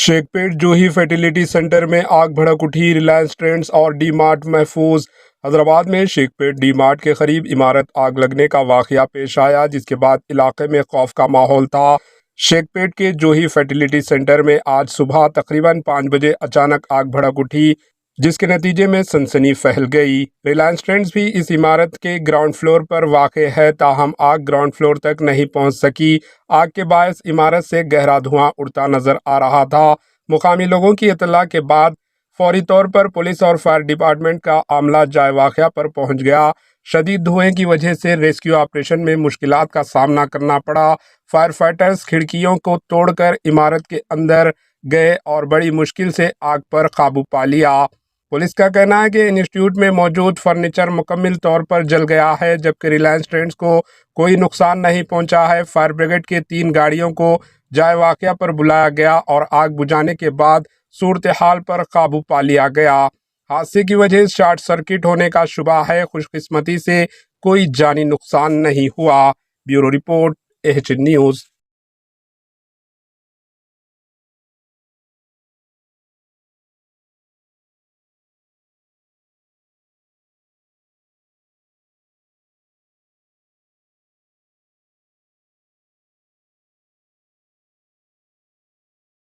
शेख पेट जूही fertility centre में आग भड़क उठी। रिलायंस ट्रेंड्स और डी मार्ट महफूज। हैदराबाद में शेख पेट डी मार्ट के करीब इमारत आग लगने का वाकया पेश आया, जिसके बाद इलाके में खौफ का माहौल था। शेख पेट के जूही फर्टिलिटी सेंटर में आज सुबह तकरीबन 5 बजे अचानक आग भड़क उठी, जिसके नतीजे में सनसनी फैल गई। रिलायंस ट्रेंड्स भी इस इमारत के ग्राउंड फ्लोर पर वाक़ है, ताहम आग ग्राउंड फ्लोर तक नहीं पहुंच सकी। आग के बायस इमारत से गहरा धुआं उड़ता नजर आ रहा था। मुकामी लोगों की इत्तला के बाद फौरी तौर पर पुलिस और फायर डिपार्टमेंट का अमला जाए वाक़या पर पहुंच गया। शदीद धुएं की वजह से रेस्क्यू ऑपरेशन में मुश्किलात का सामना करना पड़ा। फायर फाइटर्स खिड़कियों को तोड़कर इमारत के अंदर गए और बड़ी मुश्किल से आग पर काबू पा लिया। पुलिस का कहना है कि इंस्टीट्यूट में मौजूद फर्नीचर मुकम्मल तौर पर जल गया है, जबकि रिलायंस ट्रेंड्स को कोई नुकसान नहीं पहुंचा है। फायर ब्रिगेड की 3 गाड़ियों को जाए वाक़या पर बुलाया गया और आग बुझाने के बाद सूरत हाल पर काबू पा लिया गया। हादसे की वजह शॉर्ट सर्किट होने का शुबा है। खुशकिस्मती से कोई जानी नुकसान नहीं हुआ। Bureau report, H news.